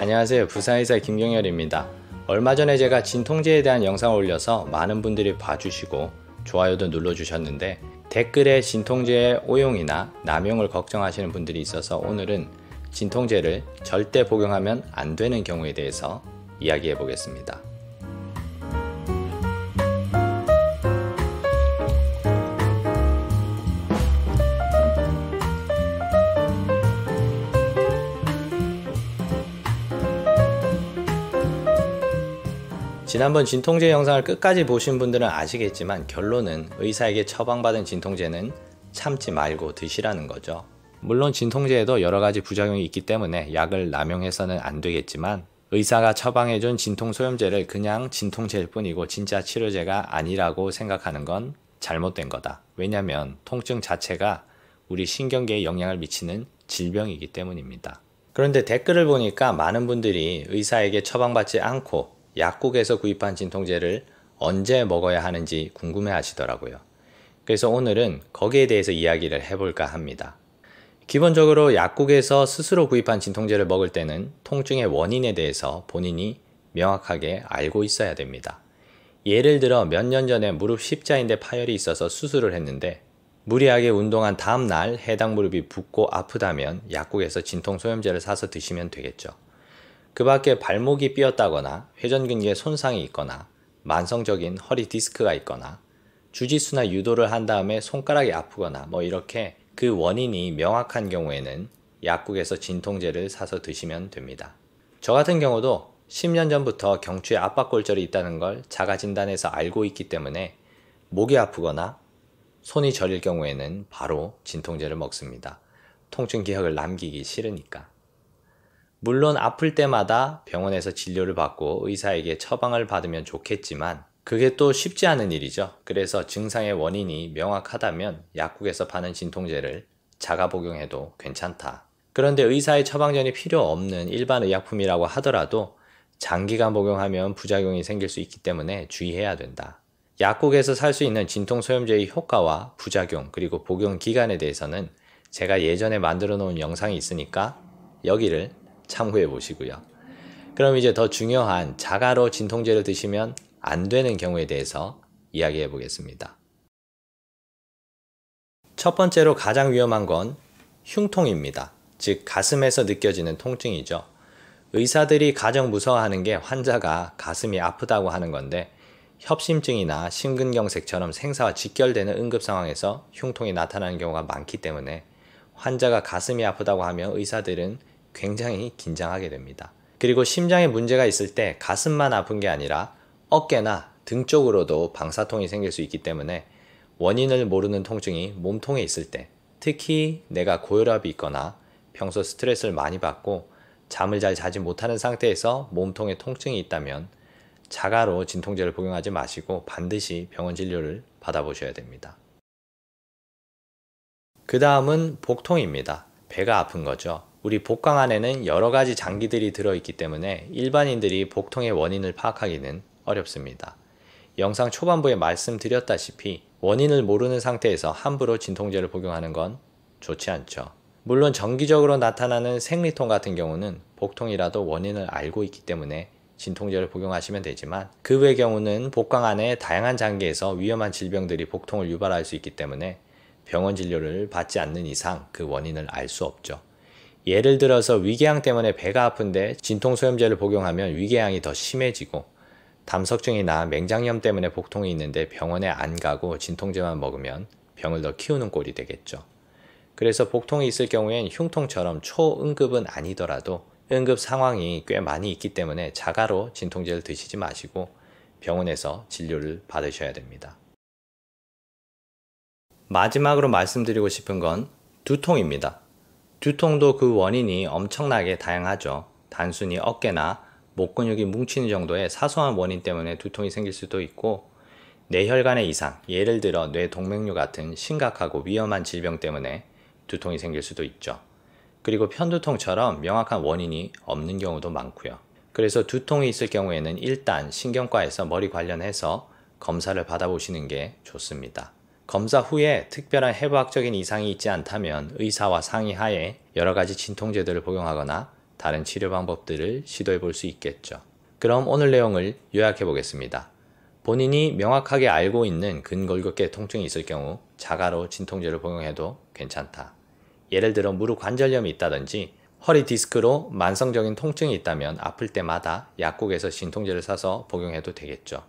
안녕하세요. 부사의사 김경열입니다. 얼마 전에 제가 진통제에 대한 영상을 올려서 많은 분들이 봐주시고 좋아요도 눌러주셨는데 댓글에 진통제의 오용이나 남용을 걱정하시는 분들이 있어서 오늘은 진통제를 절대 복용하면 안 되는 경우에 대해서 이야기해 보겠습니다. 지난번 진통제 영상을 끝까지 보신 분들은 아시겠지만 결론은 의사에게 처방받은 진통제는 참지 말고 드시라는 거죠. 물론 진통제에도 여러가지 부작용이 있기 때문에 약을 남용해서는 안 되겠지만 의사가 처방해준 진통소염제를 그냥 진통제일 뿐이고 진짜 치료제가 아니라고 생각하는 건 잘못된 거다. 왜냐하면 통증 자체가 우리 신경계에 영향을 미치는 질병이기 때문입니다. 그런데 댓글을 보니까 많은 분들이 의사에게 처방받지 않고 약국에서 구입한 진통제를 언제 먹어야 하는지 궁금해 하시더라고요. 그래서 오늘은 거기에 대해서 이야기를 해볼까 합니다. 기본적으로 약국에서 스스로 구입한 진통제를 먹을 때는 통증의 원인에 대해서 본인이 명확하게 알고 있어야 됩니다. 예를 들어 몇 년 전에 무릎 십자인대 파열이 있어서 수술을 했는데 무리하게 운동한 다음날 해당 무릎이 붓고 아프다면 약국에서 진통소염제를 사서 드시면 되겠죠. 그 밖에 발목이 삐었다거나 회전근개에 손상이 있거나 만성적인 허리 디스크가 있거나 주짓수나 유도를 한 다음에 손가락이 아프거나 이렇게 그 원인이 명확한 경우에는 약국에서 진통제를 사서 드시면 됩니다. 저 같은 경우도 10년 전부터 경추에 압박골절이 있다는 걸 자가진단해서 알고 있기 때문에 목이 아프거나 손이 저릴 경우에는 바로 진통제를 먹습니다. 통증 기억을 남기기 싫으니까. 물론 아플 때마다 병원에서 진료를 받고 의사에게 처방을 받으면 좋겠지만 그게 또 쉽지 않은 일이죠. 그래서 증상의 원인이 명확하다면 약국에서 파는 진통제를 자가 복용해도 괜찮다. 그런데 의사의 처방전이 필요 없는 일반 의약품이라고 하더라도 장기간 복용하면 부작용이 생길 수 있기 때문에 주의해야 된다. 약국에서 살 수 있는 진통소염제의 효과와 부작용 그리고 복용 기간에 대해서는 제가 예전에 만들어 놓은 영상이 있으니까 여기를 참고해 보시고요. 그럼 이제 더 중요한 자가로 진통제를 드시면 안 되는 경우에 대해서 이야기해 보겠습니다. 첫 번째로 가장 위험한 건 흉통입니다. 즉 가슴에서 느껴지는 통증이죠. 의사들이 가장 무서워하는 게 환자가 가슴이 아프다고 하는 건데 협심증이나 심근경색처럼 생사와 직결되는 응급 상황에서 흉통이 나타나는 경우가 많기 때문에 환자가 가슴이 아프다고 하면 의사들은 굉장히 긴장하게 됩니다. 그리고 심장에 문제가 있을 때 가슴만 아픈 게 아니라 어깨나 등 쪽으로도 방사통이 생길 수 있기 때문에 원인을 모르는 통증이 몸통에 있을 때 특히 내가 고혈압이 있거나 평소 스트레스를 많이 받고 잠을 잘 자지 못하는 상태에서 몸통에 통증이 있다면 자가로 진통제를 복용하지 마시고 반드시 병원 진료를 받아보셔야 됩니다. 그 다음은 복통입니다. 배가 아픈 거죠. 우리 복강 안에는 여러 가지 장기들이 들어있기 때문에 일반인들이 복통의 원인을 파악하기는 어렵습니다. 영상 초반부에 말씀드렸다시피 원인을 모르는 상태에서 함부로 진통제를 복용하는 건 좋지 않죠. 물론 정기적으로 나타나는 생리통 같은 경우는 복통이라도 원인을 알고 있기 때문에 진통제를 복용하시면 되지만 그 외의 경우는 복강 안에 다양한 장기에서 위험한 질병들이 복통을 유발할 수 있기 때문에 병원 진료를 받지 않는 이상 그 원인을 알 수 없죠. 예를 들어서 위궤양 때문에 배가 아픈데 진통소염제를 복용하면 위궤양이 더 심해지고 담석증이나 맹장염 때문에 복통이 있는데 병원에 안 가고 진통제만 먹으면 병을 더 키우는 꼴이 되겠죠. 그래서 복통이 있을 경우엔 흉통처럼 초응급은 아니더라도 응급 상황이 꽤 많이 있기 때문에 자가로 진통제를 드시지 마시고 병원에서 진료를 받으셔야 됩니다. 마지막으로 말씀드리고 싶은 건 두통입니다. 두통도 그 원인이 엄청나게 다양하죠. 단순히 어깨나 목 근육이 뭉치는 정도의 사소한 원인 때문에 두통이 생길 수도 있고 뇌혈관의 이상, 예를 들어 뇌동맥류 같은 심각하고 위험한 질병 때문에 두통이 생길 수도 있죠. 그리고 편두통처럼 명확한 원인이 없는 경우도 많고요. 그래서 두통이 있을 경우에는 일단 신경과에서 머리 관련해서 검사를 받아보시는 게 좋습니다. 검사 후에 특별한 해부학적인 이상이 있지 않다면 의사와 상의하에 여러가지 진통제들을 복용하거나 다른 치료 방법들을 시도해 볼 수 있겠죠. 그럼 오늘 내용을 요약해 보겠습니다. 본인이 명확하게 알고 있는 근골격계 통증이 있을 경우 자가로 진통제를 복용해도 괜찮다. 예를 들어 무릎 관절염이 있다든지 허리 디스크로 만성적인 통증이 있다면 아플 때마다 약국에서 진통제를 사서 복용해도 되겠죠.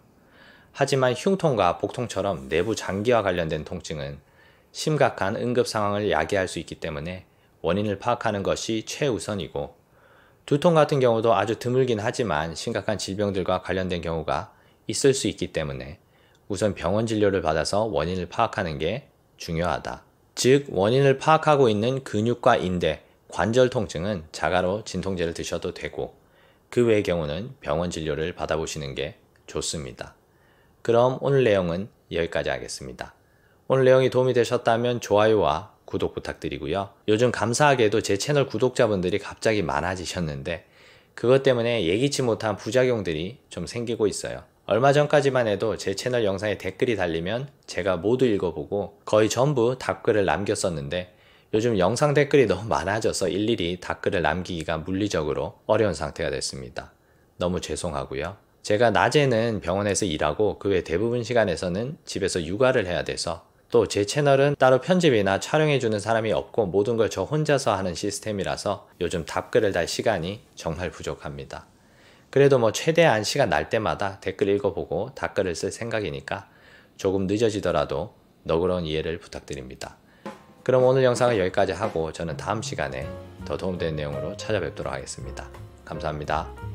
하지만 흉통과 복통처럼 내부 장기와 관련된 통증은 심각한 응급 상황을 야기할 수 있기 때문에 원인을 파악하는 것이 최우선이고, 두통 같은 경우도 아주 드물긴 하지만 심각한 질병들과 관련된 경우가 있을 수 있기 때문에 우선 병원 진료를 받아서 원인을 파악하는 게 중요하다. 즉, 원인을 파악하고 있는 근육과 인대, 관절 통증은 자가로 진통제를 드셔도 되고, 그 외의 경우는 병원 진료를 받아보시는 게 좋습니다. 그럼 오늘 내용은 여기까지 하겠습니다. 오늘 내용이 도움이 되셨다면 좋아요와 구독 부탁드리고요. 요즘 감사하게도 제 채널 구독자분들이 갑자기 많아지셨는데 그것 때문에 예기치 못한 부작용들이 좀 생기고 있어요. 얼마 전까지만 해도 제 채널 영상에 댓글이 달리면 제가 모두 읽어보고 거의 전부 답글을 남겼었는데, 요즘 영상 댓글이 너무 많아져서 일일이 답글을 남기기가 물리적으로 어려운 상태가 됐습니다. 너무 죄송하고요. 제가 낮에는 병원에서 일하고 그 외 대부분 시간에서는 집에서 육아를 해야 돼서, 또 제 채널은 따로 편집이나 촬영해주는 사람이 없고 모든 걸 저 혼자서 하는 시스템이라서 요즘 답글을 달 시간이 정말 부족합니다. 그래도 최대한 시간 날 때마다 댓글 읽어보고 답글을 쓸 생각이니까 조금 늦어지더라도 너그러운 이해를 부탁드립니다. 그럼 오늘 영상은 여기까지 하고 저는 다음 시간에 더 도움되는 내용으로 찾아뵙도록 하겠습니다. 감사합니다.